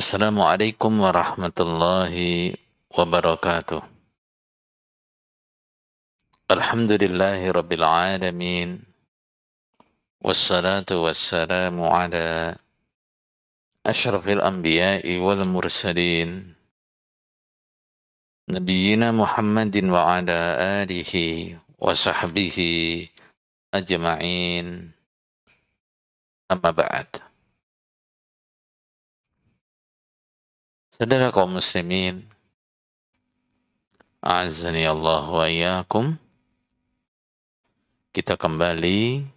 Assalamualaikum warahmatullahi wabarakatuh. Alhamdulillahi rabbil alamin. Wassalatu wassalamu ala ashrafil anbiya'i wal mursalin. Nabiyyina Muhammadin wa ala alihi wa sahbihi ajma'in. Amma ba'd. Saudara kaum muslimin, a'azzani Allah wa iyyakum. Kita kembali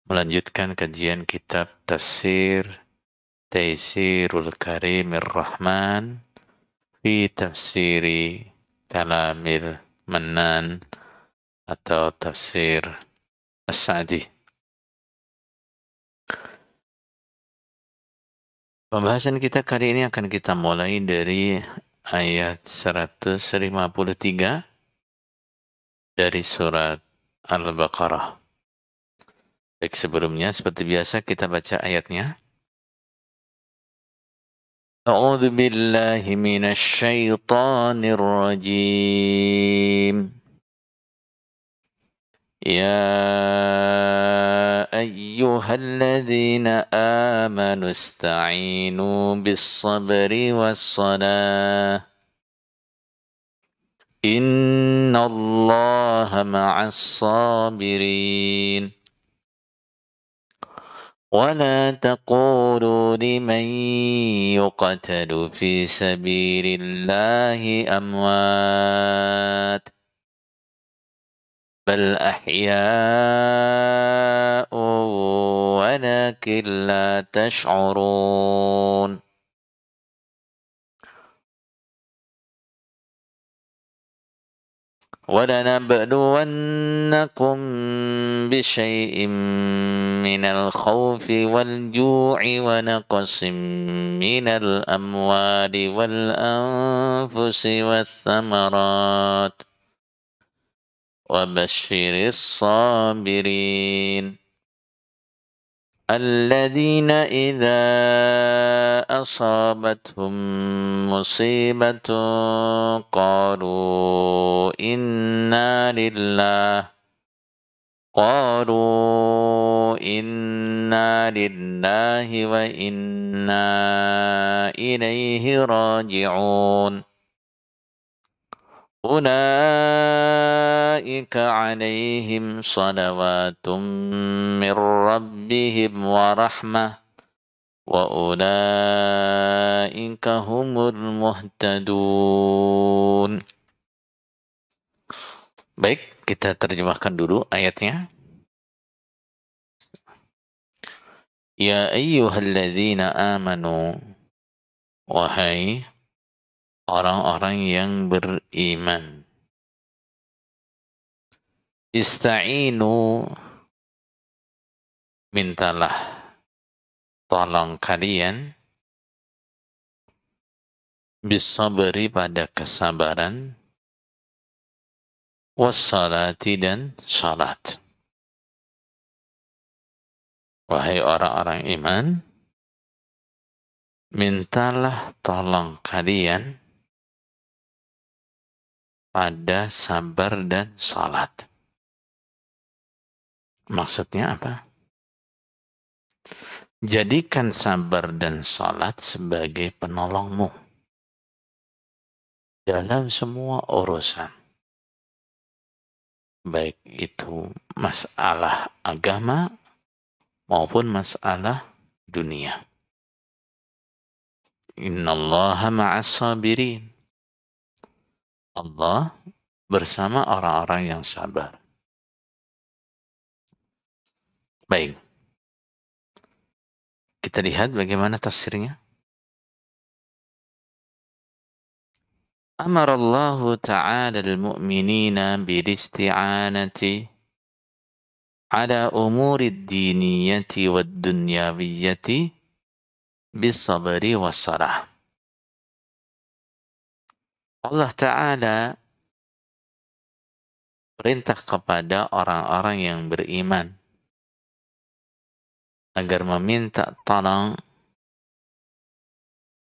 melanjutkan kajian kitab tafsir Taisirul Karimir Rahman fi tafsiri Kalamil Mannan atau tafsir As-Sa'di. Pembahasan kita kali ini akan kita mulai dari ayat 153 dari surat Al-Baqarah. Baik, sebelumnya seperti biasa kita baca ayatnya. A'udzu billahi minasy syaithanir rajim. يا أيها الذين آمنوا استعينوا بالصبر والصلاة إن الله مع الصابرين ولا تقولوا لمن يقتل في سبيل الله أموات بل أحياء ولكن لا تشعرون ولنبلونكم بشيء من الخوف والجوع ونقص من الأموال والأنفس والثمرات وبشر الصابرين الذين إذا أصابتهم مصيبة قالوا إنا لله وإنا إليه راجعون أولئك عليهم صلوات من ربهم ورحمة وأولئك هم المهتدون. Baik, kita terjemahkan dulu ayatnya. Ya ayyuhalladzina amanu, wahai orang-orang yang beriman. Ista'inu, mintalah tolong kalian, bisabri pada kesabaran, wassalati dan salat. Wahai orang-orang iman, mintalah tolong kalian pada sabar dan salat. Maksudnya apa? Jadikan sabar dan salat sebagai penolongmu dalam semua urusan. Baik itu masalah agama maupun masalah dunia. Innallaha ma'as sabirin. Allah bersama orang-orang yang sabar. Baik. Kita lihat bagaimana tafsirnya. Amarallahu ta'ala al-mu'minina bil-isti'anati ala umuri diniyati wa dunyawiyati bis-sabri was-salah. Allah Ta'ala perintah kepada orang-orang yang beriman agar meminta tolong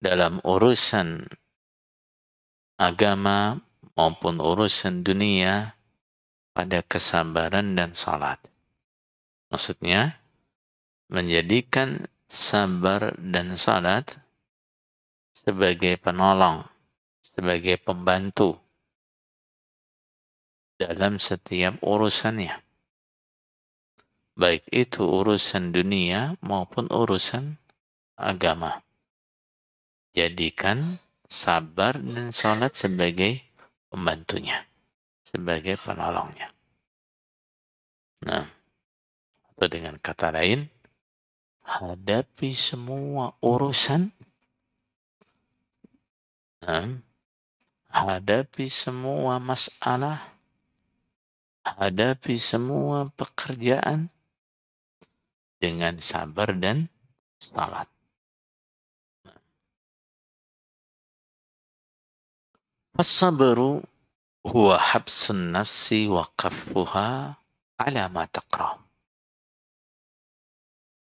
dalam urusan agama maupun urusan dunia pada kesabaran dan salat. Maksudnya, menjadikan sabar dan salat sebagai penolong, sebagai pembantu dalam setiap urusannya. Baik itu urusan dunia maupun urusan agama. Jadikan sabar dan salat sebagai pembantunya, sebagai penolongnya. Nah, atau dengan kata lain, hadapi semua urusan, hadapi semua masalah, hadapi semua pekerjaan dengan sabar dan salat. As-sabru huwa habsun nafsi wa kaffuha ala ma taqra.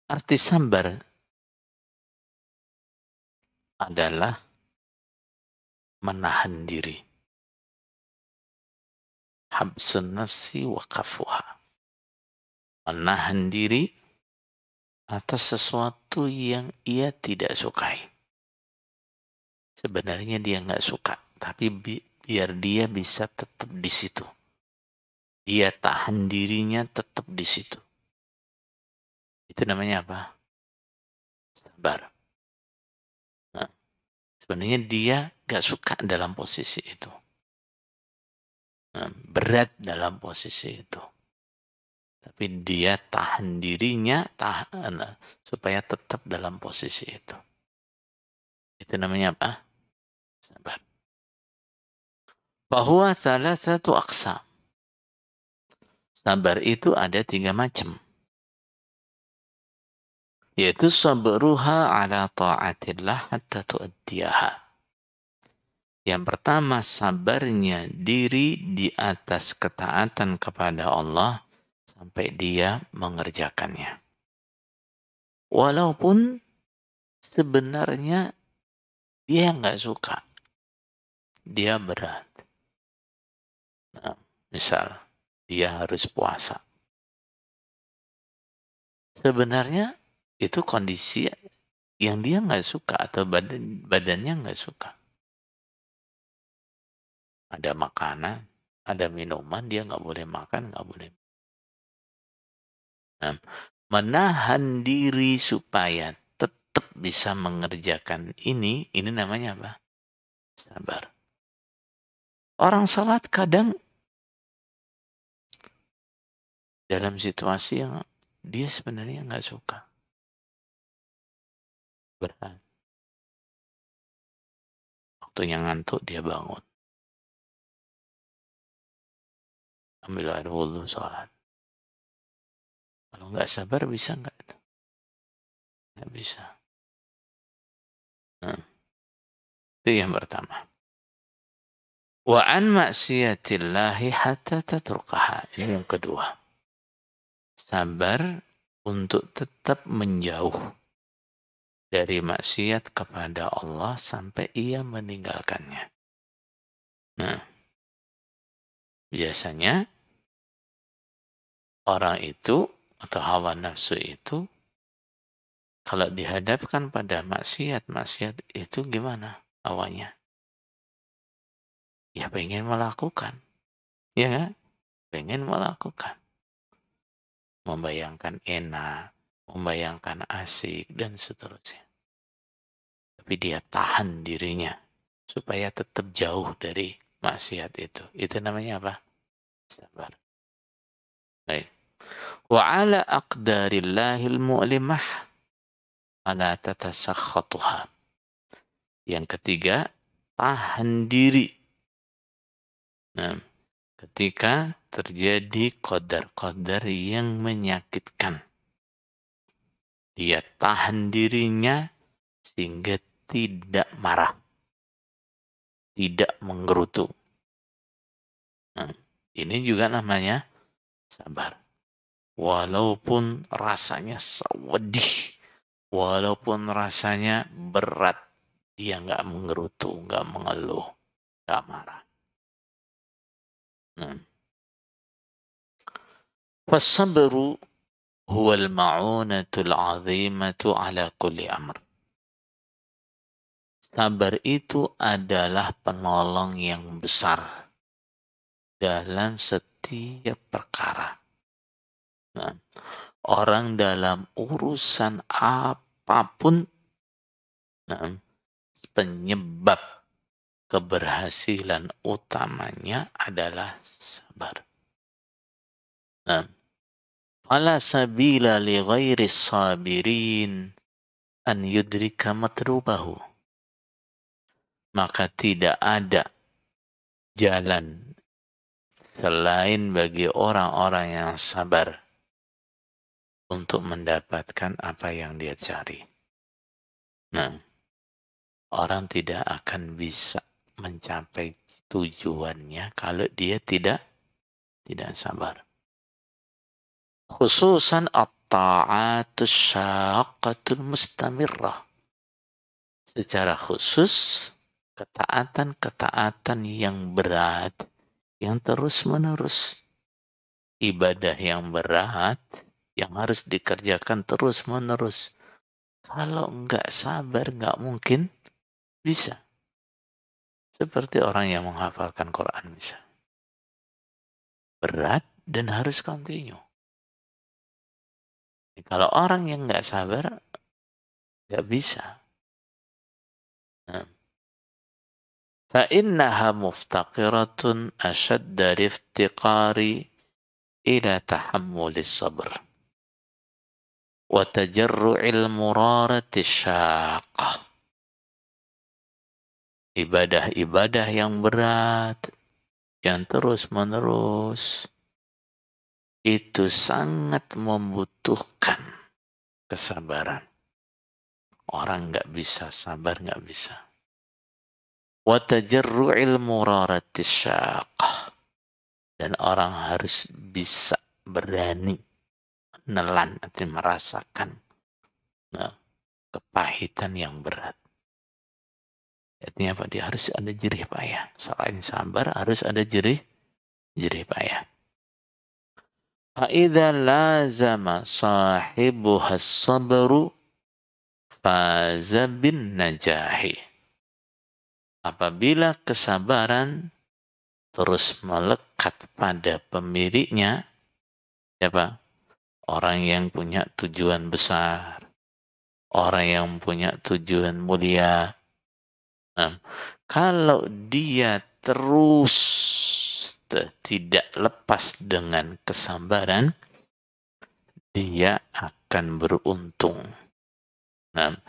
Arti sabar adalah menahan diri. Habsun nafsi wa kaffuha. Menahan diri atas sesuatu yang ia tidak sukai. Sebenarnya dia nggak suka, tapi biar dia bisa tetap di situ. Dia tahan dirinya tetap di situ. Itu namanya apa? Sabar. Nah, sebenarnya dia nggak suka dalam posisi itu. Nah, berat dalam posisi itu. Tapi dia tahan dirinya supaya tetap dalam posisi itu. Itu namanya apa? Sabar. Bahwa salah satu aqsam. Sabar itu ada 3 macam. Yaitu sabruha ala ta'atillah hatta tu'addiyaha. Yang pertama, sabarnya diri di atas ketaatan kepada Allah sampai dia mengerjakannya. Walaupun sebenarnya dia nggak suka. Dia berat. Nah, misal, dia harus puasa. Sebenarnya itu kondisi yang dia nggak suka atau badannya nggak suka. Ada makanan, ada minuman, dia nggak boleh makan, nggak boleh. Nah, menahan diri supaya tetap bisa mengerjakan ini namanya apa? Sabar. Orang salat kadang dalam situasi yang dia sebenarnya nggak suka. Berat. Waktunya ngantuk dia bangun. Ambil air wudhu sholat. Kalau nggak sabar bisa nggak? Nggak bisa. Nah, itu yang pertama. Wa an maksiyatillahi hatta tatrukaha. Ini yang kedua. Sabar untuk tetap menjauh dari maksiat kepada Allah sampai ia meninggalkannya. Nah, biasanya orang itu atau hawa nafsu itu kalau dihadapkan pada maksiat itu gimana awalnya? Ya pengen melakukan. Ya kan? Pengen melakukan. Membayangkan enak, membayangkan asik, dan seterusnya. Tapi dia tahan dirinya supaya tetap jauh dari maksiat itu. Itu namanya apa? Sabar. Baik. Wa ala aqdarillahil mu'limah ala tatasakhatuha. Yang ketiga, tahan diri. Nah, ketika terjadi qadar-qadar yang menyakitkan. Dia tahan dirinya sehingga tidak marah. Tidak menggerutu. Nah, ini juga namanya sabar. Walaupun rasanya sedih, walaupun rasanya berat, Dia nggak menggerutu, nggak mengeluh, nggak marah. Nah. Fasabru huwal ma'unatul 'azimatu ala kulli amr. Sabar itu adalah penolong yang besar dalam setiap perkara. Nah, orang dalam urusan apapun, nah, penyebab keberhasilan utamanya adalah sabar. Nah, fala sabila li ghairi sabirin an yudrika matlubahu. Maka tidak ada jalan selain bagi orang-orang yang sabar untuk mendapatkan apa yang dia cari. Nah, orang tidak akan bisa mencapai tujuannya kalau dia tidak sabar. Khususan at-ta'atus syaqqatul mustamirrah. Secara khusus, ketaatan-ketaatan yang berat, yang terus-menerus. Ibadah yang berat, yang harus dikerjakan terus-menerus. Kalau enggak sabar, enggak mungkin bisa. Seperti orang yang menghafalkan Quran bisa. Berat dan harus continue. Kalau orang yang enggak sabar, enggak bisa. Nah. فإنها مفتقرة أشد الافتقار إلى تحمل الصبر وتجرع المرارة الشاقة. Ibadah-ibadah yang berat, yang terus-menerus, itu sangat membutuhkan kesabaran. Orang nggak bisa sabar, nggak bisa. Watajarru'il muraratis syaqah. Dan orang harus bisa berani menelan atau merasakan kepahitan yang berat. Artinya apa? Dia harus ada jerih payah. Selain sabar, harus ada jerih payah. Fa'idha lazama sahibuha sabru faza bin najahi. Apabila kesabaran terus melekat pada pemiliknya, siapa? Orang yang punya tujuan besar, orang yang punya tujuan mulia. Nah, kalau dia terus tidak lepas dengan kesabaran, dia akan beruntung. Nah,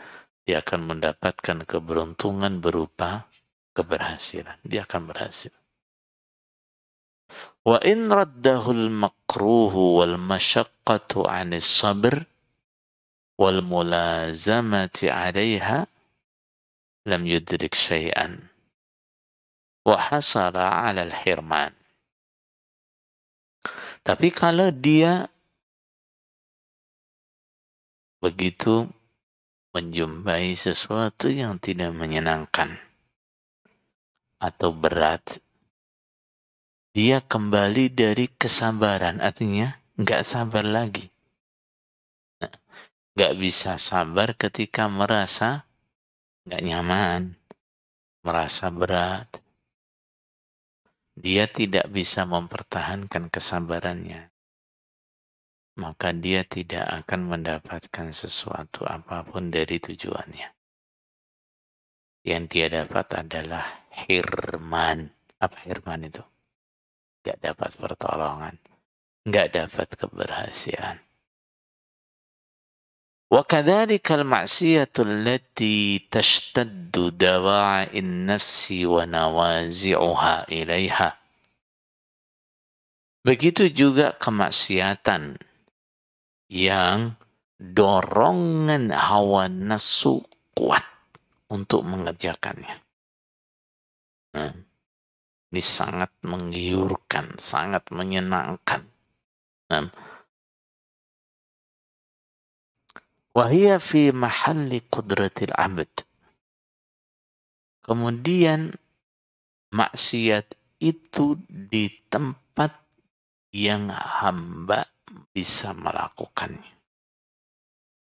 dia akan mendapatkan keberuntungan berupa keberhasilan. Dia akan berhasil. Wa in raddahul makruhu wal masyaqqatu 'anis sabr wal mulazamati 'alaiha lam yudrik syai'an wa hasala 'ala al-hirman. Tapi kalau dia begitu menjumpai sesuatu yang tidak menyenangkan atau berat, dia kembali dari kesabaran, artinya nggak sabar lagi. Nah, nggak bisa sabar ketika merasa nggak nyaman, merasa berat. Dia tidak bisa mempertahankan kesabarannya. Maka dia tidak akan mendapatkan sesuatu apapun dari tujuannya. Yang dia dapat adalah hirman. Apa hirman itu? Gak dapat pertolongan. Gak dapat keberhasilan. وكذلك المعصية التي تشتد دواعي النفس ونوازعها إليها. Begitu juga kemaksiatan yang dorongan hawa nafsu kuat untuk mengerjakannya. Nah, ini sangat menggiurkan, sangat menyenangkan. Nah, wahia fi mahalli qudratil abd. Kemudian maksiat itu di tempat yang hamba bisa melakukannya.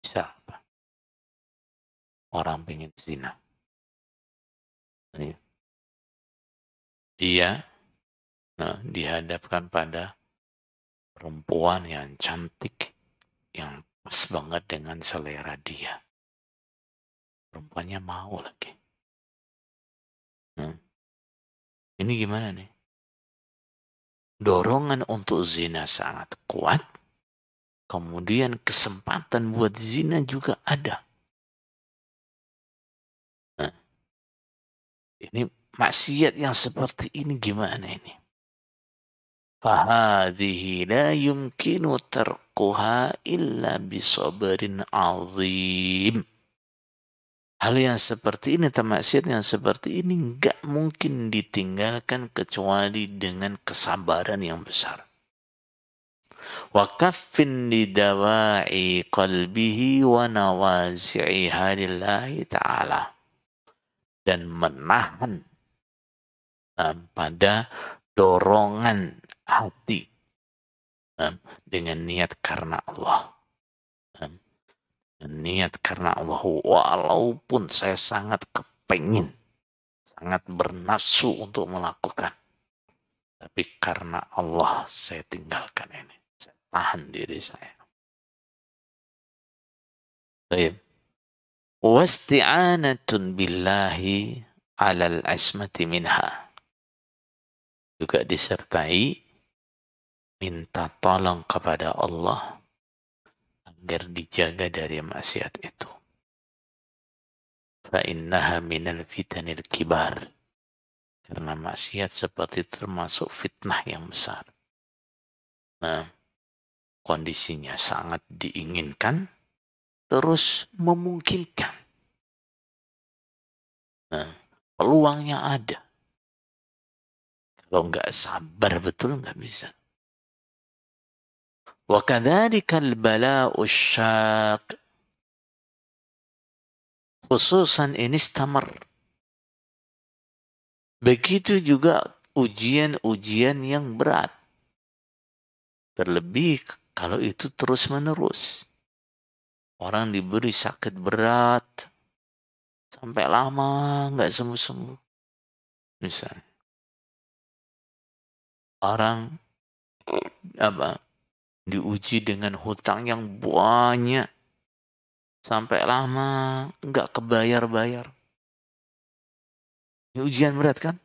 Bisa apa? Orang pengen zina. Dia dihadapkan pada perempuan yang cantik, yang pas banget dengan selera dia. Perempuannya mau lagi. Ini gimana nih? Dorongan untuk zina sangat kuat. Kemudian kesempatan buat zina juga ada. Nah, ini maksiat yang seperti ini gimana ini? Fahadhihi la yumkinu tarkuha illa bisabrin azim. Hal yang seperti ini, maksiat yang seperti ini enggak mungkin ditinggalkan kecuali dengan kesabaran yang besar. Wa kaffin lidawa'i qalbihi wa nawazi'iha lillahi ta'ala. Dan menahan pada dorongan hati dengan niat karena Allah. Niat karena Allah, walaupun saya sangat kepingin, sangat bernafsu untuk melakukan, tapi karena Allah saya tinggalkan ini, saya tahan diri saya. Baik. Wasti'anatun billahi alal asmati minha. Juga disertai minta tolong kepada Allah agar dijaga dari maksiat itu. Fa'innaha minal fitanil kibar. Karena maksiat seperti itu termasuk fitnah yang besar. Nah, kondisinya sangat diinginkan, terus memungkinkan. Nah, peluangnya ada. Kalau nggak sabar betul nggak bisa. Wa kadzalika al-bala'u syaq. Khususan ini istamar. Begitu juga ujian-ujian yang berat. Terlebih kalau itu terus-menerus. Orang diberi sakit berat sampai lama nggak sembuh-sembuh. Misalnya orang diuji dengan hutang yang banyak sampai lama nggak kebayar-bayar. Ini ujian berat kan?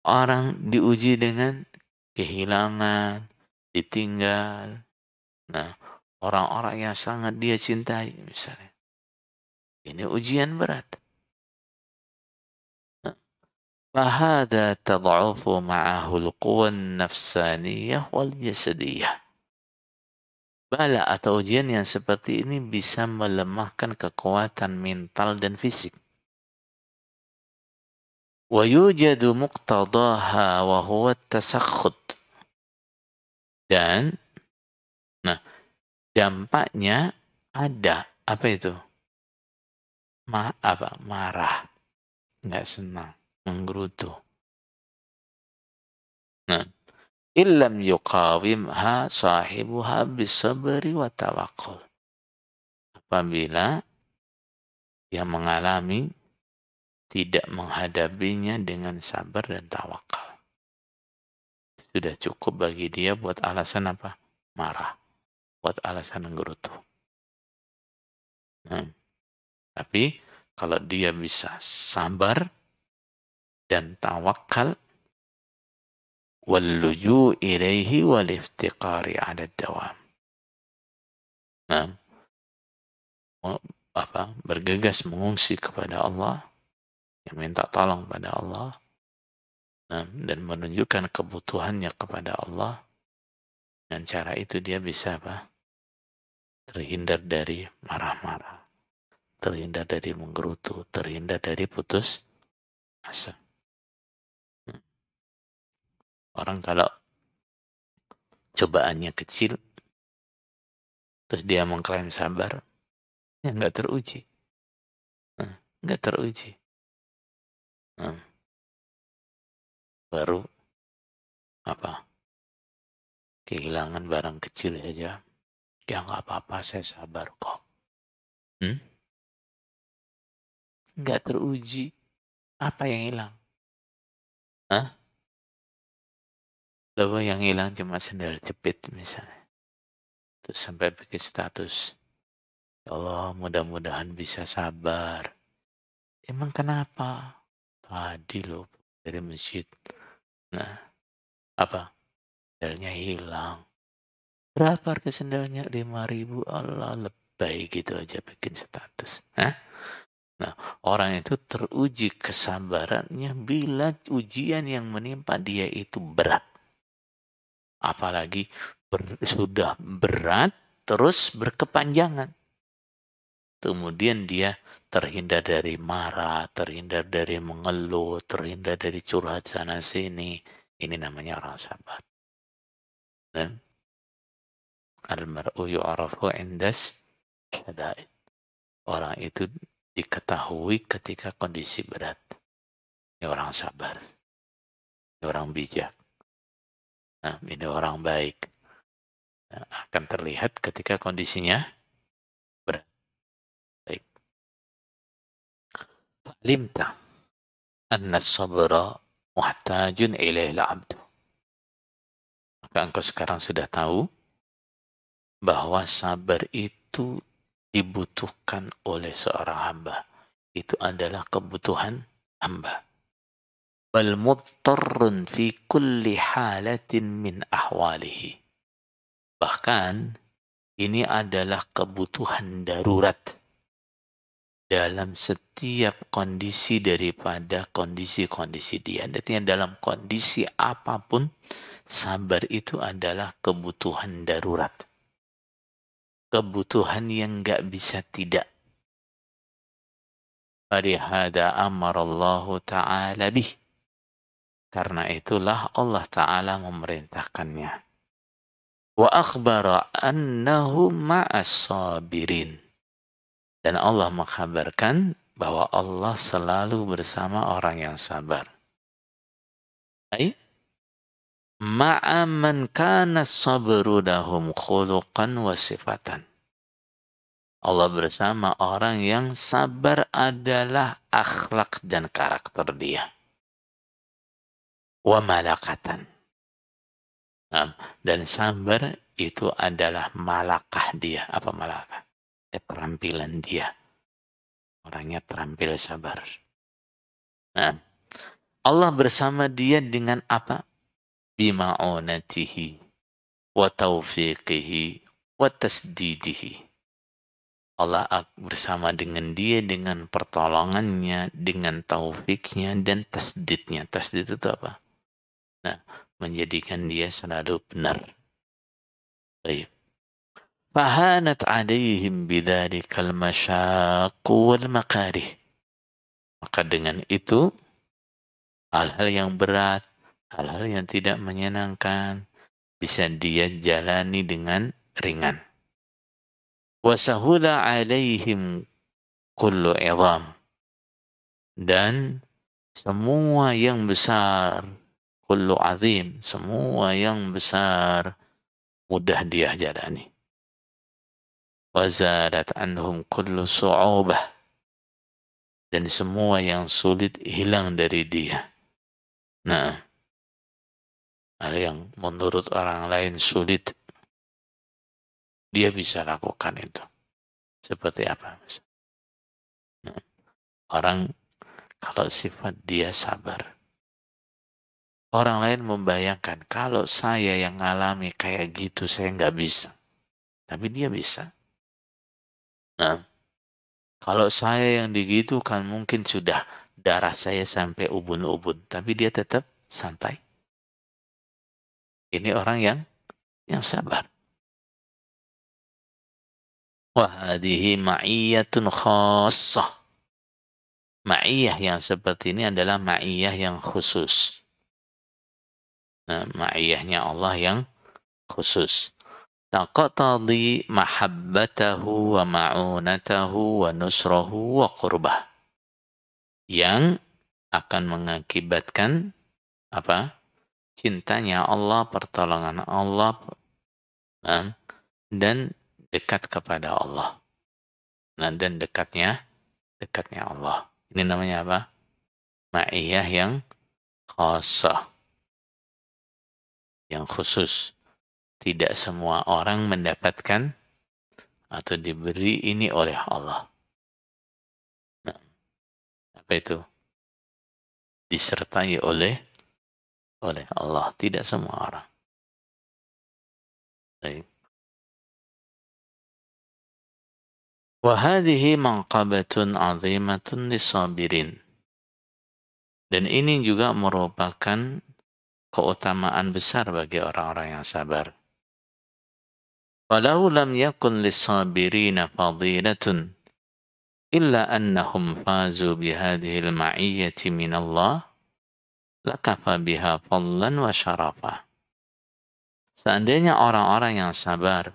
Orang diuji dengan kehilangan, ditinggal. Nah, orang-orang yang sangat dia cintai misalnya. Ini ujian berat. Fahada tad'ufu ma'ahul quwan nafsaniyah wal jasadiyah. Bala atau ujian yang seperti ini bisa melemahkan kekuatan mental dan fisik. Wa yujadu muqtadaha wa huwa tasakhut. Dan dampaknya ada. Apa itu? Marah. Nggak senang. Menggerutu. Nah, illam yuqawimha sahibuha bisabri wa tawakkul. Apabila dia mengalami tidak menghadapinya dengan sabar dan tawakal. Sudah cukup bagi dia buat alasan apa? Marah. Buat alasan menggerutu. Nah, tapi kalau dia bisa sabar dan tawakal, walluju ilaihi wal iftiqari ala dawam. Nah, bergegas mengungsi kepada Allah, yang minta tolong pada Allah, dan menunjukkan kebutuhannya kepada Allah. Dengan cara itu dia bisa terhindar dari marah-marah, terhindar dari menggerutu, terhindar dari putus asa. Orang kalau cobaannya kecil, terus dia mengklaim sabar, ya nggak teruji. Nggak teruji. Nah, baru apa? Kehilangan barang kecil saja. Ya nggak apa-apa, saya sabar kok. Nggak teruji. Apa yang hilang? Hah? Lalu yang hilang cuma sendal jepit misalnya. Terus sampai bikin status. Ya Allah, mudah-mudahan bisa sabar. Emang kenapa? Tadi loh dari masjid. Nah, apa? Sendalnya hilang. Berapa harga sendalnya? 5.000. Allah, lebay gitu aja bikin status. Hah? Nah, orang itu teruji kesabarannya bila ujian yang menimpa dia itu berat. Apalagi sudah berat terus berkepanjangan. Kemudian dia terhindar dari marah, terhindar dari mengeluh, terhindar dari curhat sana sini. Ini namanya orang sabar. Dan al-mar'u yu'arafu indas syada'id. Orang itu diketahui ketika kondisi berat. Ini orang sabar. Ini orang bijak. Nah, ini orang baik. Nah, akan terlihat ketika kondisinya berat. Baik. Limta anna sabra muhtajun ilaihil abdu. Maka engkau sekarang sudah tahu bahwa sabar itu dibutuhkan oleh seorang hamba. Itu adalah kebutuhan hamba. Bal muttarrun fi kulli halatin min ahwalihi. Bahkan ini adalah kebutuhan darurat dalam setiap kondisi daripada kondisi-kondisi dia. Artinya dalam kondisi apapun, sabar itu adalah kebutuhan darurat. Kebutuhan yang nggak bisa tidak. Farihada amarallahu ta'ala bih. Karena itulah Allah Ta'ala memerintahkannya. Wa akhbara annahu ma'as sabirin. Dan Allah mengkabarkan bahwa Allah selalu bersama orang yang sabar. Ay, ma'a man kana sabru lahum khuluqan wa sifatan. Allah bersama orang yang sabar adalah akhlak dan karakter dia. Wa malakatan. Nah, dan sabar itu adalah malakah dia. Apa malakah? Keterampilan dia. Orangnya terampil sabar. Nah, Allah bersama dia dengan apa? Bima'unatihi wa taufiqihi wa tasdidihi. Allah bersama dengan dia dengan pertolongannya, dengan taufiknya dan tasdidnya. Tasdid itu apa? Nah, menjadikan dia selalu benar. Baik. Fahanat alaihim bidzalikal masyaqqu wal makarih. Maka dengan itu hal-hal yang berat, hal-hal yang tidak menyenangkan bisa dia jalani dengan ringan. Wasahula alaihim kullu idham. Dan semua yang besar, kullu azim, semua yang besar mudah dia jalani. Wazalat anhum kullu su'ubah. Dan semua yang sulit hilang dari dia. Nah, hal yang menurut orang lain sulit, dia bisa lakukan itu. Seperti apa? Nah, orang kalau sifat dia sabar. Orang lain membayangkan, kalau saya yang ngalami kayak gitu, saya nggak bisa. Tapi dia bisa. Nah, kalau saya yang digitukan mungkin sudah darah saya sampai ubun-ubun. Tapi dia tetap santai. Ini orang yang sabar. Wahadihi ma'iyyatun khassah. Ma'iyah yang seperti ini adalah ma'iyah yang khusus. Nah, ma'iyahnya Allah yang khusus. Taqatadi mahabbatahu wa ma'unatahu wa nusrahu wa qurbah. Yang akan mengakibatkan apa? Cintanya Allah, pertolongan Allah, dan dekat kepada Allah. Nah, dan dekatnya Allah. Ini namanya apa? Ma'iyah yang khasah, yang khusus. Tidak semua orang mendapatkan atau diberi ini oleh Allah. Nah, apa itu? Disertai oleh Allah. Tidak semua orang. Baik. Wahadihi manqabatun azimatun lisabirin. Dan ini juga merupakan keutamaan besar bagi orang-orang yang sabar. Walau lam yakun lis-sabirina fadilatun illa annahum fazu bihadhihi al-ma'iyyati min Allah lakafa biha fadlan wa syarafa. Seandainya orang-orang yang sabar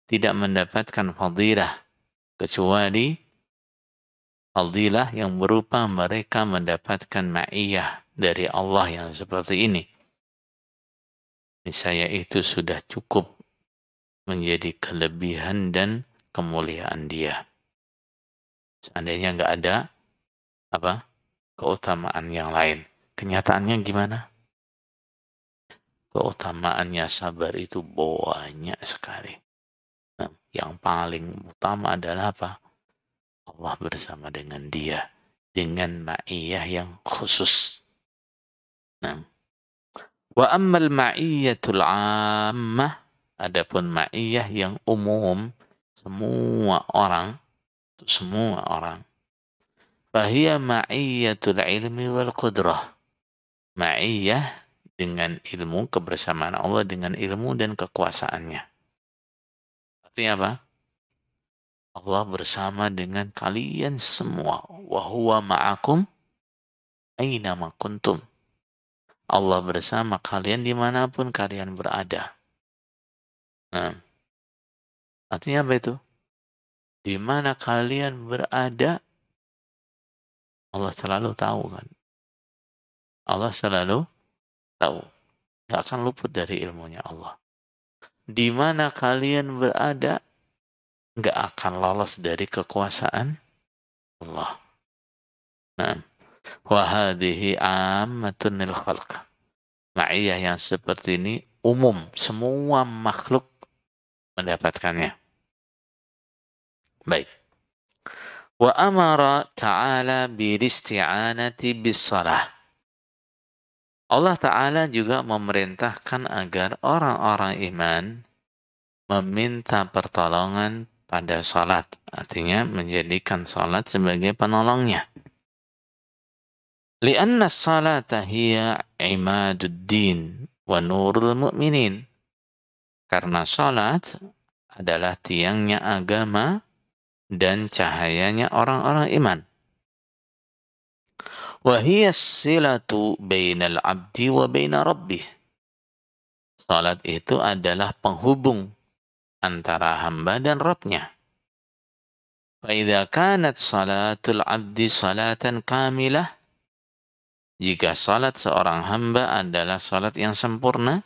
tidak mendapatkan fadilah kecuali fadilah yang berupa mereka mendapatkan ma'iyah dari Allah yang seperti ini, niscaya itu sudah cukup menjadi kelebihan dan kemuliaan dia. Seandainya nggak ada apa keutamaan yang lain. Kenyataannya gimana? Keutamaannya sabar itu banyak sekali. Nah, yang paling utama adalah apa? Allah bersama dengan dia dengan ma'iyah yang khusus. Nah, wa ammal ma'iyyatul 'ammah, adapun ma'iyah yang umum, semua orang, fahiya ma'iyyatul ilmi wal qudrah. Ma'iyah dengan ilmu, kebersamaan Allah dengan ilmu dan kekuasaannya. Artinya apa? Allah bersama dengan kalian semua. Wa huwa ma'akum aina ma kuntum. Allah bersama kalian dimanapun kalian berada. Nah, artinya apa itu? Di mana kalian berada, Allah selalu tahu kan? Allah selalu tahu. Tidak akan luput dari ilmunya Allah. Di mana kalian berada, nggak akan lolos dari kekuasaan Allah. Nah, wa hadhihi ammatun lil khalq. Ma'iyah yang seperti ini umum, semua makhluk mendapatkannya. Baik. Wa amara ta'ala bil isti'anati bis shalah. Allah Ta'ala juga memerintahkan agar orang-orang iman meminta pertolongan pada salat. Artinya menjadikan salat sebagai penolongnya. Lianna salata hiya imaduddin wa nurul mu'minin. Karena salat adalah tiangnya agama dan cahayanya orang-orang iman. Wa hiya silatu bainal abdi wa baina rabbih. Salat itu adalah penghubung antara hamba dan Rabbnya. Fa idza kanat salatul abdi salatan kamilah, jika salat seorang hamba adalah salat yang sempurna,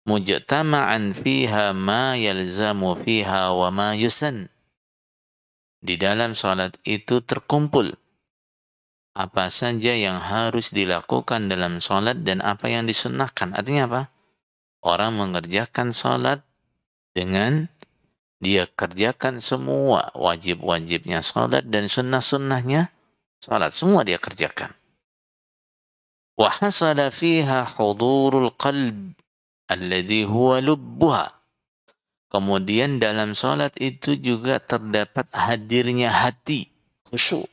mujtama'an fiha ma yalzamu fiha wa ma yusan. Di dalam salat itu terkumpul apa saja yang harus dilakukan dalam salat dan apa yang disunnahkan. Artinya apa? Orang mengerjakan salat dengan dia kerjakan semua wajib-wajibnya salat dan sunnah-sunnahnya salat. Semua dia kerjakan. Wa hasala fiha hudurul qalb alladhi huwa lubbuha. Kemudian dalam salat itu juga terdapat hadirnya hati, khusyuk.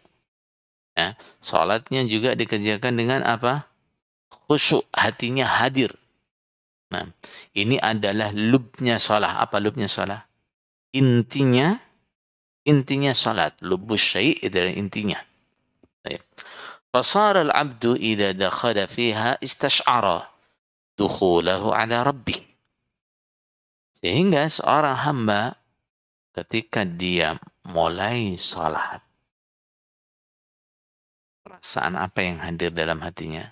Ya, salatnya juga dikerjakan dengan apa? Khusyuk, hatinya hadir. Nah, ini adalah lubnya salat. Apa lubnya salat? Intinya salat. Lubus syai' adalah intinya. Fasara al-'abdu idza dakhala fiha istash'ara dukhulahu 'ala rabbih. Sehingga seorang hamba ketika dia mulai salat, perasaan apa yang hadir dalam hatinya?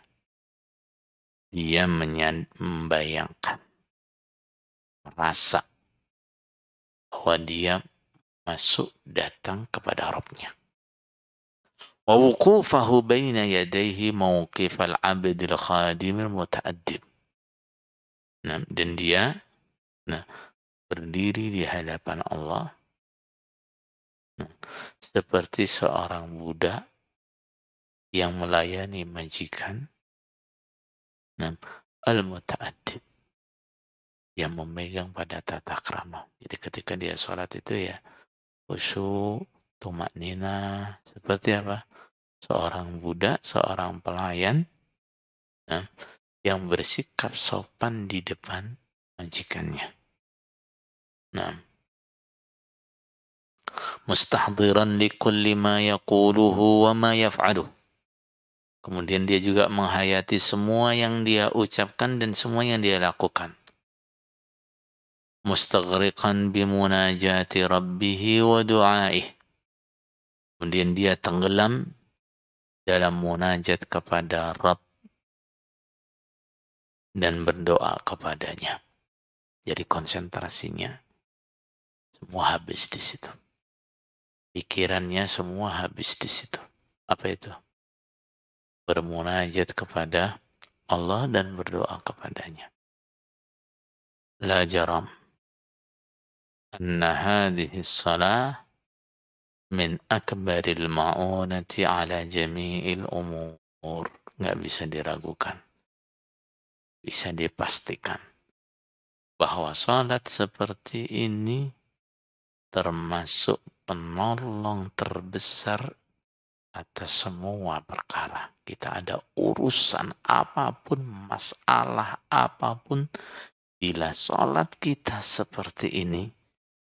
Dia membayangkan, merasa bahwa dia masuk datang kepada Rabb-Nya. Wa wuqufahu baina yadayhi mawqifal 'abdil khadimil muta'addib. Nah, dan dia berdiri di hadapan Allah seperti seorang budak yang melayani majikan, al-muta'addib, yang memegang pada tata krama. Jadi ketika dia sholat itu ya khusyuk, tumaknina, seperti apa? Seorang budak, seorang pelayan yang bersikap sopan di depan majikannya. Mustahdiran likulli ma yaquluhu wa ma yaf'aluh. Kemudian dia juga menghayati semua yang dia ucapkan dan semua yang dia lakukan. Mustaghriqan bimunajati rabbih wa du'aih. Kemudian dia tenggelam dalam munajat kepada Rabb dan berdoa kepadanya. Jadi konsentrasinya semua habis di situ. Pikirannya semua habis di situ. Apa itu? Bermunajat kepada Allah dan berdoa kepadanya. La jaram anna hadhihi salah min akbaril ma'unati ala jami'il umur. Nggak bisa diragukan. Bisa dipastikan bahwa salat seperti ini termasuk penolong terbesar atas semua perkara. Kita ada urusan apapun, masalah apapun, bila sholat kita seperti ini,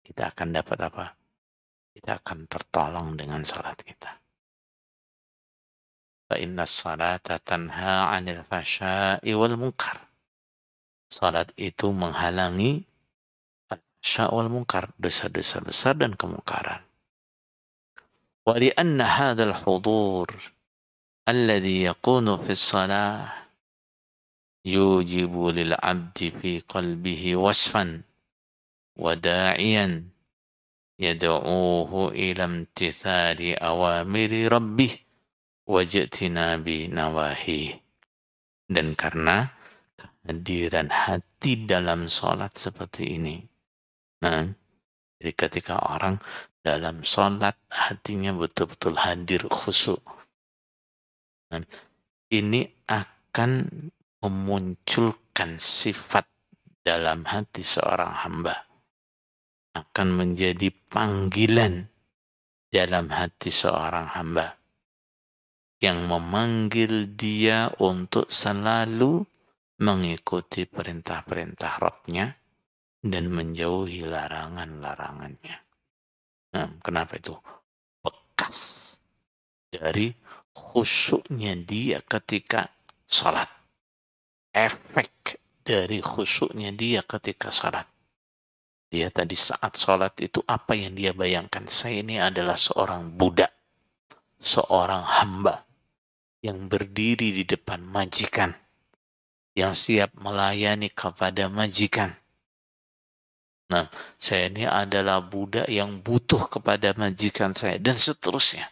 kita akan dapat apa? Kita akan tertolong dengan sholat kita. Fa inna sholata tanha 'anil fahsya'i wal munkar. Sholat itu menghalangi al-fahsya' wal munkar, dosa-dosa besar dan kemungkaran. Wa li'anna hadzal hudur alladhi yakunu fi shalah yujibu lil 'abdi fi qalbihi wasfan wa da'iyan yad'uuhu ila imtithali awamiri rabbih wa ijtinabi nawahi. Dan karena kehadiran hati dalam sholat seperti ini. Jadi ketika orang dalam sholat hatinya betul-betul hadir khusyuk. Ini akan memunculkan sifat dalam hati seorang hamba. Akan menjadi panggilan dalam hati seorang hamba. Yang memanggil dia untuk selalu mengikuti perintah-perintah Rabb-Nya dan menjauhi larangan-larangannya. Kenapa itu? Bekas dari khusyuknya dia ketika salat. Efek dari khusyuknya dia ketika salat. Dia tadi saat salat itu apa yang dia bayangkan? Saya ini adalah seorang budak, seorang hamba yang berdiri di depan majikan, yang siap melayani kepada majikan. Saya ini adalah budak yang butuh kepada majikan saya, dan seterusnya.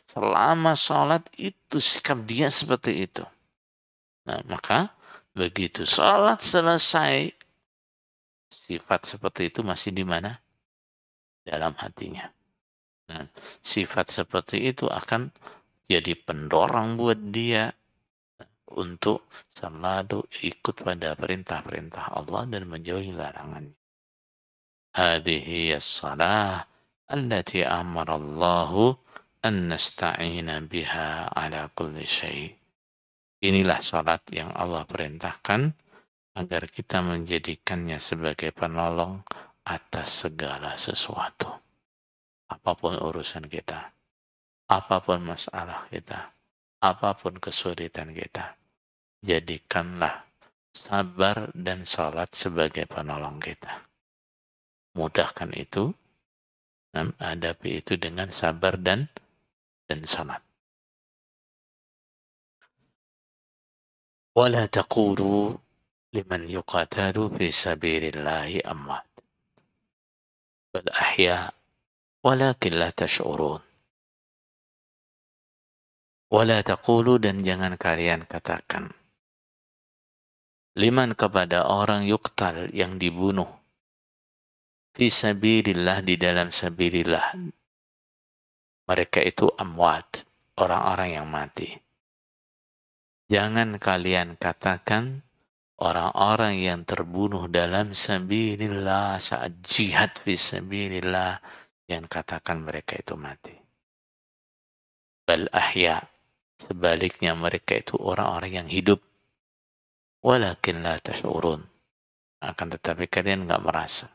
Selama sholat itu sikap dia seperti itu. Maka begitu sholat selesai, sifat seperti itu masih di mana? Dalam hatinya. Sifat seperti itu akan jadi pendorong buat dia untuk selalu ikut pada perintah-perintah Allah dan menjauhi larangannya. Hadhihi as-salah allati amara Allahu an nasta'ina biha ala kulli syai'. Inilah salat yang Allah perintahkan agar kita menjadikannya sebagai penolong atas segala sesuatu. Apapun urusan kita, apapun masalah kita, apapun kesulitan kita, jadikanlah sabar dan salat sebagai penolong kita. Mudahkan itu, hadapi itu dengan sabar dan salat. ولا تقولوا لمن يقاتل في سبيل الله أموات بل أحياء ولكن لا تشعرون. Wala taqulu, dan jangan kalian katakan, liman, kepada orang yuqtal, yang dibunuh, fi sabilillah, di dalam sabilillah, mereka itu amwat, orang-orang yang mati. Jangan kalian katakan orang-orang yang terbunuh dalam sabilillah saat jihad fi sabilillah, yang katakan mereka itu mati. Bal ahya, sebaliknya mereka itu orang-orang yang hidup. Walakin la tash'urun, akan tetapi kalian nggak merasa.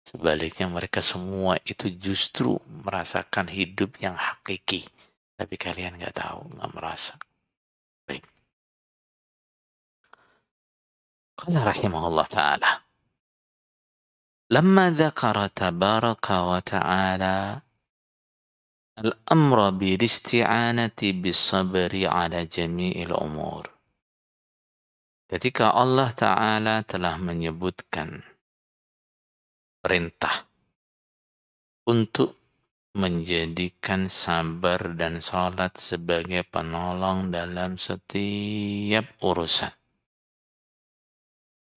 Sebaliknya mereka semua itu justru merasakan hidup yang hakiki, tapi kalian nggak tahu, nggak merasa. Baik. Qala rahimahullah ta'ala, lamma dzakara tabaraka wa ta'ala al-amra bil-isti'anati bis-sabri ala jami'il umur. Ketika Allah Ta'ala telah menyebutkan perintah untuk menjadikan sabar dan salat sebagai penolong dalam setiap urusan.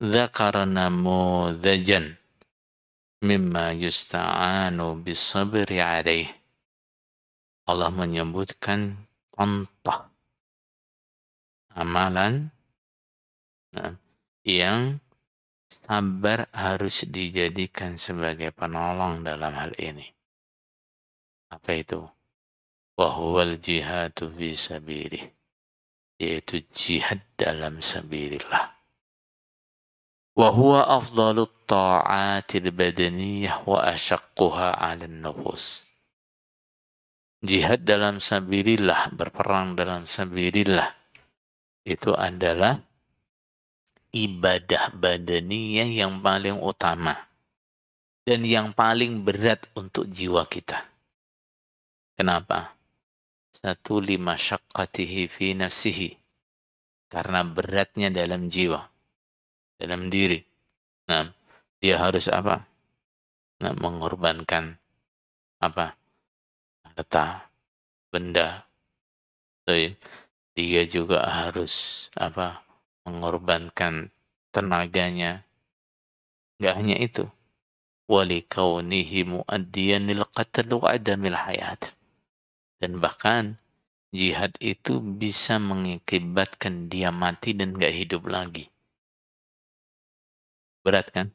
Dzakara namudzajan mimma yusta'anu bis-sabri alaih. Allah menyebutkan contoh amalan yang sabar harus dijadikan sebagai penolong dalam hal ini. Apa itu? Wahuwal jihadu fi sabilih, yaitu jihad dalam sabilillah. Wahuwa afdalut ta'atil badaniyah wa asyaqquha 'alan nufus. Jihad dalam sabilillah, berperang dalam sabilillah, itu adalah ibadah badaniyah yang paling utama dan yang paling berat untuk jiwa kita. Kenapa? Satu, lima syaqqatihi fi nafsihi, karena beratnya dalam jiwa, dalam diri. Nah, dia harus apa? Nah, mengorbankan apa? Harta, benda. Dia juga harus apa? Mengorbankan tenaganya. Enggak hanya itu. Walikaunihi muaddiyan lil qatl wa adamil hayat. Dan bahkan jihad itu bisa mengakibatkan dia mati dan enggak hidup lagi. Berat kan?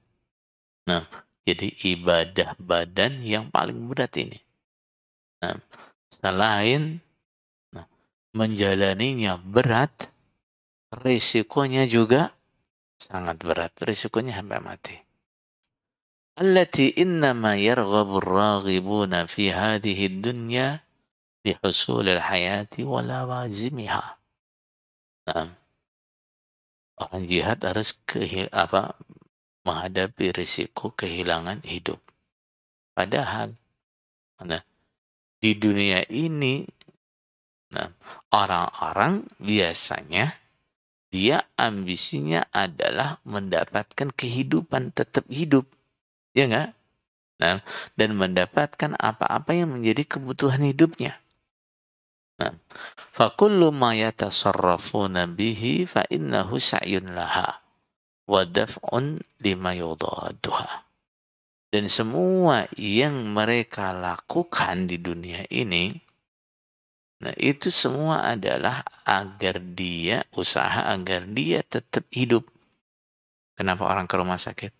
Nah, jadi ibadah badan yang paling berat ini. Nah, selain menjalaninya berat, risikonya juga sangat berat. Risikonya sampai mati. Allati innama yarghabur raghibuna fi hadhihi dunya li husulil hayati wa lawazimiha. Nah, orang jihad harus menghadapi risiko kehilangan hidup. Padahal di dunia ini orang-orang biasanya dia ambisinya adalah mendapatkan kehidupan, tetap hidup, ya enggak? Nah, dan mendapatkan apa-apa yang menjadi kebutuhan hidupnya. Nah, fa kullu ma yatasarrafuna bihi fa innahu sa'yun laha wa daf'un lima yudadduha. Dan semua yang mereka lakukan di dunia ini, nah itu semua adalah usaha agar dia tetap hidup. Kenapa orang ke rumah sakit?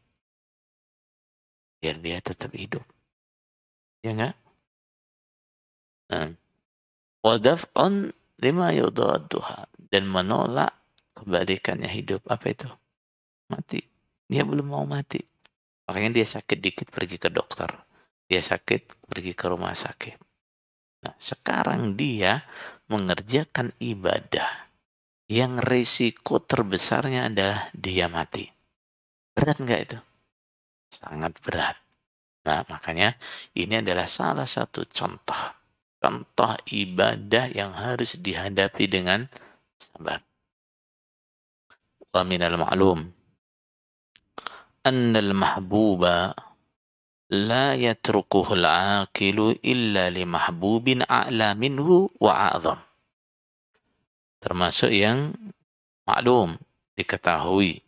Biar dia tetap hidup. Ya enggak? Nah, wa daf'un lima yudadduha, dan menolak kebalikannya hidup. Apa itu? Mati. Dia belum mau mati. Makanya dia sakit dikit pergi ke dokter. Dia sakit pergi ke rumah sakit. Nah, sekarang dia mengerjakan ibadah yang risiko terbesarnya adalah dia mati. Berat enggak itu? Sangat berat. Nah, makanya ini adalah salah satu contoh ibadah yang harus dihadapi dengan sabar. wa minal ma'lum anna al-mahbuba la yatrukuhu al-aqilu illa li mahbubin a'la minhu wa a'zam. Termasuk yang maklum, diketahui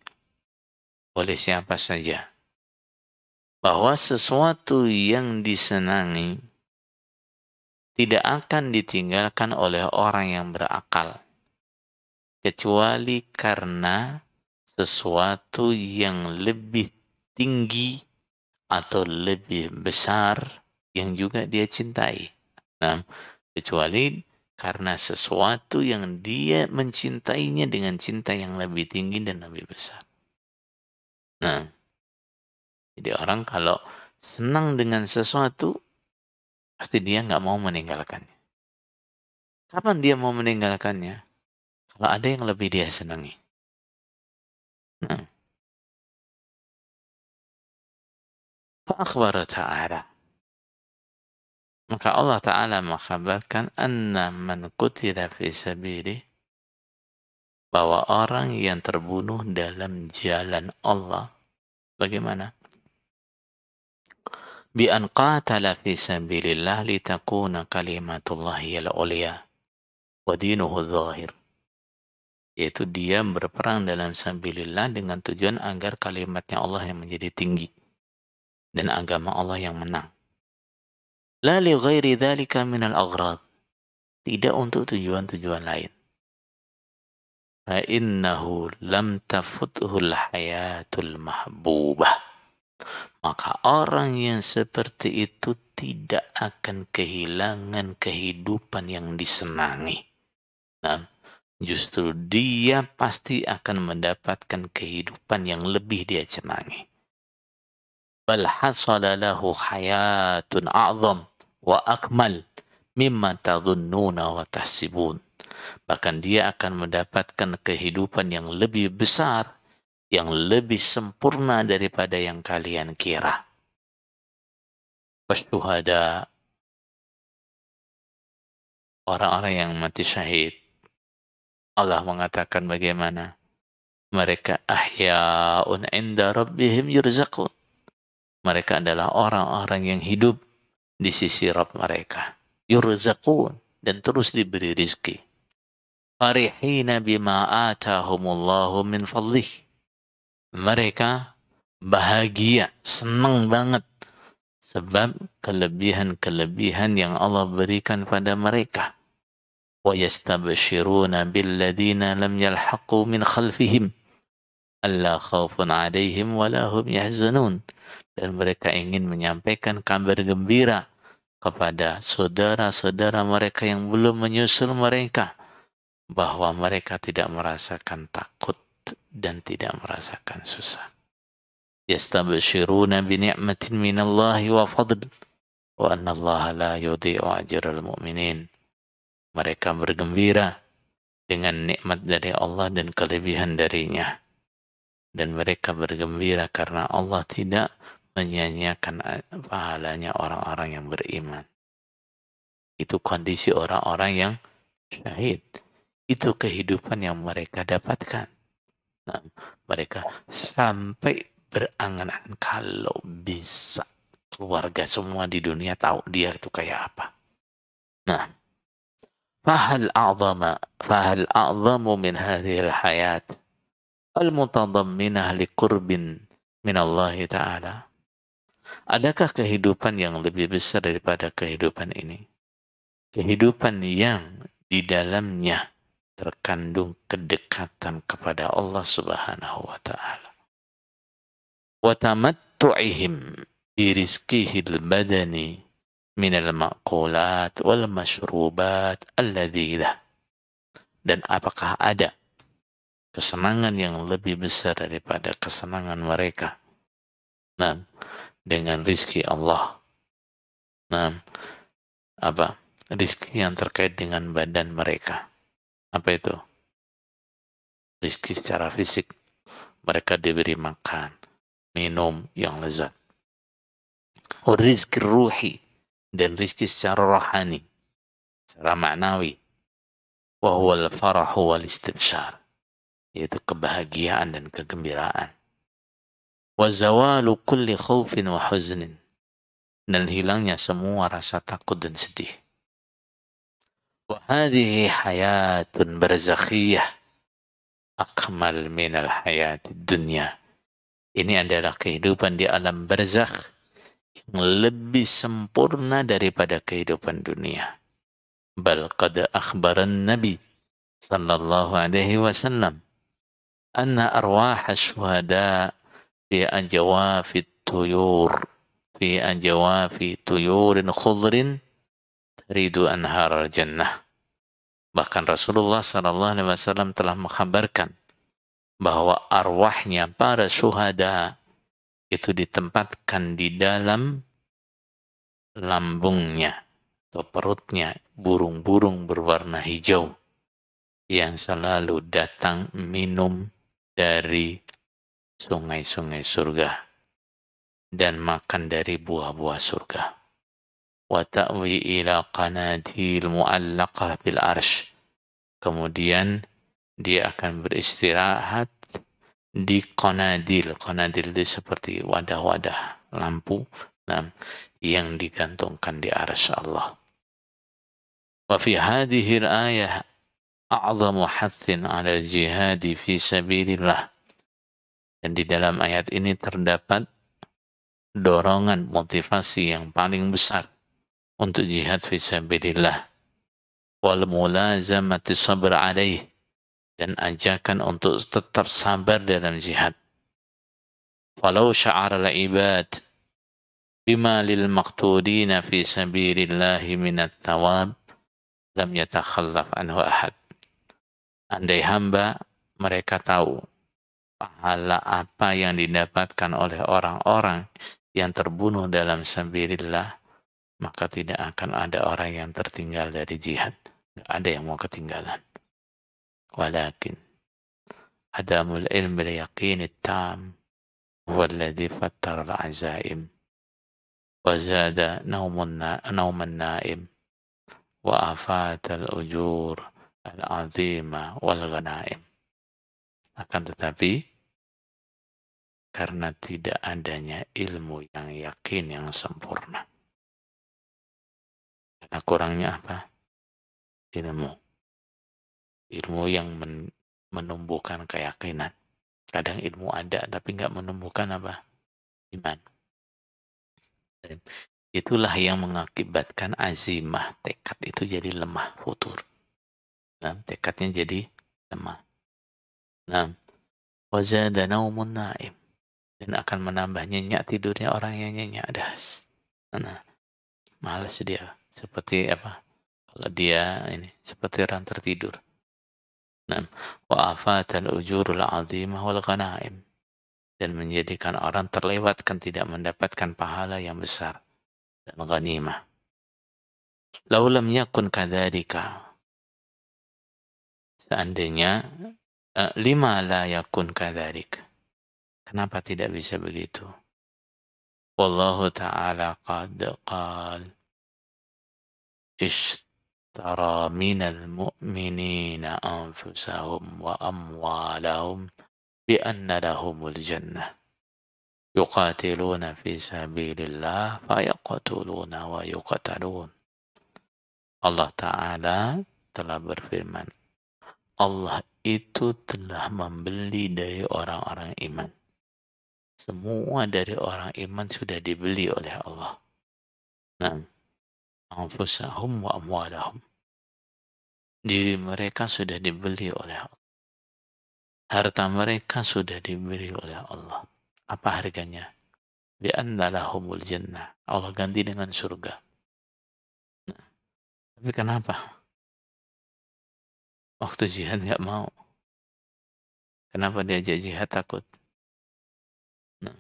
oleh siapa saja, bahwa sesuatu yang disenangi tidak akan ditinggalkan oleh orang yang berakal, kecuali karena sesuatu yang lebih tinggi atau lebih besar yang juga dia cintai. Nah, kecuali karena sesuatu yang dia mencintainya dengan cinta yang lebih tinggi dan lebih besar. Nah, jadi orang kalau senang dengan sesuatu, pasti dia nggak mau meninggalkannya. Kapan dia mau meninggalkannya? Kalau ada yang lebih dia senangi. Nah, fa'akhbara ta'ala. Maka Allah Ta'ala mengkhabarkan anna man qutila fi sabilihi, bahwa orang yang terbunuh dalam jalan Allah, bagaimana? Bi an qatala fi sabilillah litakuna kalimatullahi al-ulya wa dinuhu dhahir. Yaitu dia berperang dalam sabilillah dengan tujuan agar kalimatnya Allah yang menjadi tinggi dan agama Allah yang menang. La li ghairi dzalika minal aghrad. Tidak untuk tujuan-tujuan lain. Fa innahu lam tafuthul hayatul mahbubah. Maka orang yang seperti itu tidak akan kehilangan kehidupan yang disenangi. Nah, justru dia pasti akan mendapatkan kehidupan yang lebih dia senangi. Bal hasala lahu hayatun a'zam wa akmal mimma tadhunnuna wa tahsibun. Bahkan dia akan mendapatkan kehidupan yang lebih besar, yang lebih sempurna daripada yang kalian kira. Wasyuhada, orang-orang yang mati syahid, Allah mengatakan bagaimana? Mereka ahya'un inda rabbihim yurzaqun. Mereka adalah orang-orang yang hidup di sisi Rabb mereka. Yurzaqun, dan terus diberi rizki. Farihina bima atahumullahu min fadlih. Mereka bahagia, senang banget sebab kelebihan-kelebihan yang Allah berikan pada mereka. Wa yastabshiruna billadzina lam yalhaqu min khalfihim alla khaufun 'alaihim wa la hum yahzanun. Dan mereka ingin menyampaikan kabar gembira kepada saudara-saudara mereka yang belum menyusul mereka, bahwa mereka tidak merasakan takut dan tidak merasakan susah. Yastabshiruna bi ni'matin minallahi wa fadl wa anna Allah la yudhi'u ajral mu'minin. Mereka bergembira dengan nikmat dari Allah dan kelebihan darinya. Dan mereka bergembira karena Allah tidak menyia-nyiakan pahalanya orang-orang yang beriman. Itu kondisi orang-orang yang syahid. Itu kehidupan yang mereka dapatkan. Nah, mereka sampai berangan-angan kalau bisa keluarga semua di dunia tahu dia itu kayak apa. Nah, fahal a'zamu min hadhil hayat al-mutadamminah liqurbin min Allah Ta'ala. Adakah kehidupan yang lebih besar daripada kehidupan ini? Kehidupan yang di dalamnya terkandung kedekatan kepada Allah Subhanahu wa Ta'ala. Wa tamattu'ihim bi rizqihil badani minal ma'qulat wal mashrubat alladhilah. Dan apakah ada kesenangan yang lebih besar daripada kesenangan mereka? Nah, dengan rizki Allah. Nah, apa? Rizki yang terkait dengan badan mereka. Apa itu? Rizki secara fisik. Mereka diberi makan, minum yang lezat. Rizki ruhi, dan rizki secara rohani, secara maknawi. Wa huwal farahu wal istibsyar. yaitu kebahagiaan dan kegembiraan. Wa zawalu kulli khaufin wa huznin, dan hilangnya semua rasa takut dan sedih. Wa hadhihi hayatun barzakhiyah akmal minal hayatid dunya. Ini adalah kehidupan di alam barzakh yang lebih sempurna daripada kehidupan dunia. Bal qad akhbaran Nabi sallallahu alaihi wasallam anna arwah syuhada fi ajwafit tuyur fi ajwafi tuyurin khudrin taridu anhar jannah. Bahkan Rasulullah sallallahu alaihi wasallam telah mengkhabarkan bahwa arwahnya para syuhada itu ditempatkan di dalam lambungnya atau perutnya burung-burung berwarna hijau yang selalu datang minum dari sungai-sungai surga dan makan dari buah-buah surga. Wa ta'wi ila qanadil mu'allaqah bil arsh. Kemudian dia akan beristirahat di qanadil. Qanadil itu seperti wadah-wadah lampu yang digantungkan di arsy Allah. Wa fi hadhihi al-ayah a'zamu hathin 'ala al-jihad fi sabilillah. Dan di dalam ayat ini terdapat dorongan motivasi yang paling besar untuk jihad fi sabilillah. Wal mulazamati sabr 'alaih, dan ajakan untuk tetap sabar dalam jihad. Falau sya'ara al-ibad bima lil maqtudina fi sabilillahi minat thawab lam yatakhallaf anhu ahad. Andai hamba mereka tahu pahala apa yang didapatkan oleh orang-orang yang terbunuh dalam sabilillah, maka tidak akan ada orang yang tertinggal dari jihad. Tidak ada yang mau ketinggalan. Walakin adamul ilm bil yaqin at-tam huwa alladhi fattara al-azaim wa zada nauman naim wa afat al-ujur al-azima wal ghanaim. Akan tetapi karena tidak adanya ilmu yang yakin yang sempurna, karena kurangnya apa? Ilmu yang menumbuhkan keyakinan. Kadang ilmu ada tapi nggak menumbuhkan apa? Iman. Dan itulah yang mengakibatkan azimah, tekad itu jadi lemah, futur. Nah, tekadnya jadi lemah. Nah, wazada naumun naim, dan akan menambah nyenyak tidurnya orang yang nyenyak das. Nah, malas dia, seperti apa? Kalau dia ini seperti orang tertidur. Nah, wa afatal ujurul azimah wal ghanaim, dan menjadikan orang terlewatkan tidak mendapatkan pahala yang besar dan ghanimah. Lau lam yakun kadzalika, seandainya lima la yakun kadzalik, kenapa tidak bisa begitu? Wallahu ta'ala qad qala ishtara minal mu'minina anfusahum wa amwalahum bi anna lahumul jannah yuqatiluna fi sabilillah fayaqtuluna wa yuqatalun. Allah Ta'ala telah berfirman, Allah itu telah membeli dari orang-orang iman. Semua dari orang iman sudah dibeli oleh Allah. Nah, anfusahum wa amwalahum, diri mereka sudah dibeli oleh Allah. Harta mereka sudah dibeli oleh Allah. Apa harganya? Bi anna lahumul jannah. Allah ganti dengan surga. Nah, tapi kenapa? Waktu jihad nggak mau. Kenapa diajak jihad takut? Nah,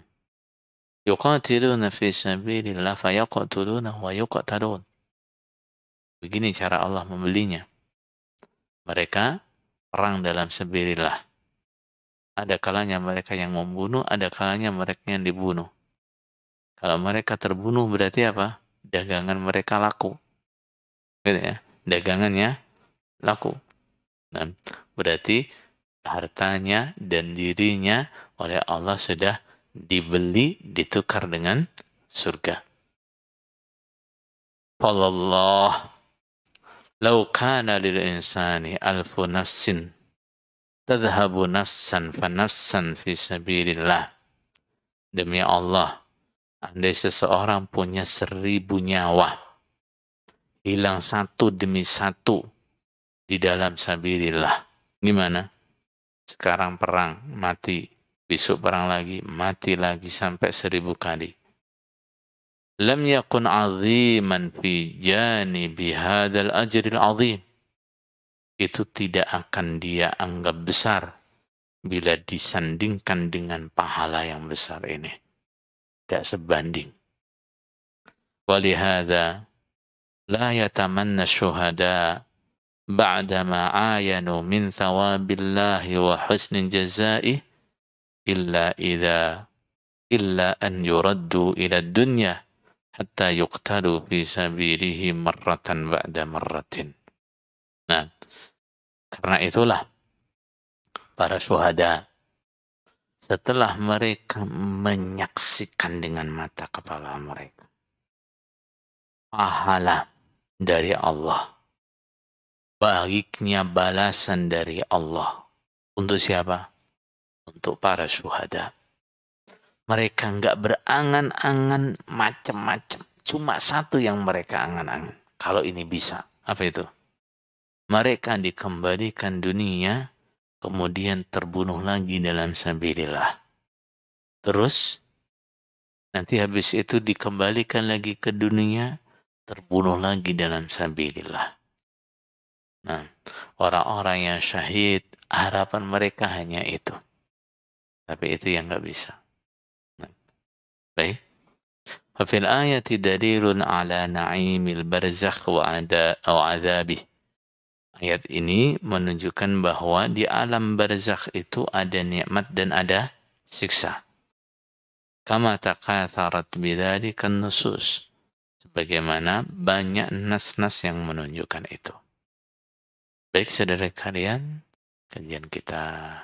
yuqatiluna fi sabilillah fayaqtuluna wa yuqtalun. Begini cara Allah membelinya. Mereka perang dalam sabilillah. Ada kalanya mereka yang membunuh, ada kalanya mereka yang dibunuh. Kalau mereka terbunuh berarti apa? Dagangan mereka laku. Gitu ya. Dagangannya laku. Nah, berarti hartanya dan dirinya oleh Allah sudah dibeli, ditukar dengan surga. Fallallah law kana lil insani alfu nafsin tadhhabu nafsan fa nafsan fi sabilillah. Demi Allah, andai seseorang punya 1000 nyawa, hilang satu demi satu di dalam sabilillah. Gimana? Sekarang perang, mati. Besok perang lagi, mati lagi sampai 1000 kali. Lam yakun aziman fi janibi hadzal ajril azim. Itu tidak akan dia anggap besar bila disandingkan dengan pahala yang besar ini. Tidak sebanding. Walihada la yatamanna syuhada ba'dama ayanu min thawabillahi wa husnin jazai illa an yuraddu ila dunya hatta yuqtalu fi sabilihi marratan ba'da marratin. Nah, karena itulah para syuhada setelah mereka menyaksikan dengan mata kepala mereka pahala dari Allah, baiknya balasan dari Allah. Untuk siapa? Untuk para syuhada. Mereka enggak berangan-angan macam-macam. Cuma satu yang mereka angan-angan. Kalau ini bisa. Apa itu? Mereka dikembalikan dunia, kemudian terbunuh lagi dalam sabilillah. Terus, nanti habis itu dikembalikan lagi ke dunia, terbunuh lagi dalam sabilillah. Nah, orang-orang yang syahid, harapan mereka hanya itu. Tapi itu yang enggak bisa. Nah, baik. Fafil ayati dalilun ala na'imil barzakh wa adabih. Ayat ini menunjukkan bahwa di alam barzakh itu ada nikmat dan ada siksa. Kama taqatharat bidzalika an-nusus. Sebagaimana banyak nas-nas yang menunjukkan itu. Baik saudara kalian, kajian kita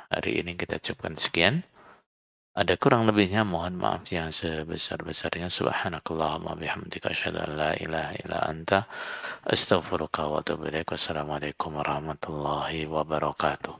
hari ini kita cukupkan sekian. Ada kurang lebihnya mohon maaf yang sebesar-besarnya. Subhanakallahumma bihamdika asyhadu an la ilaha illa anta astaghfiruka wa atubu ilaik. Wassalamualaikum warahmatullahi wabarakatuh.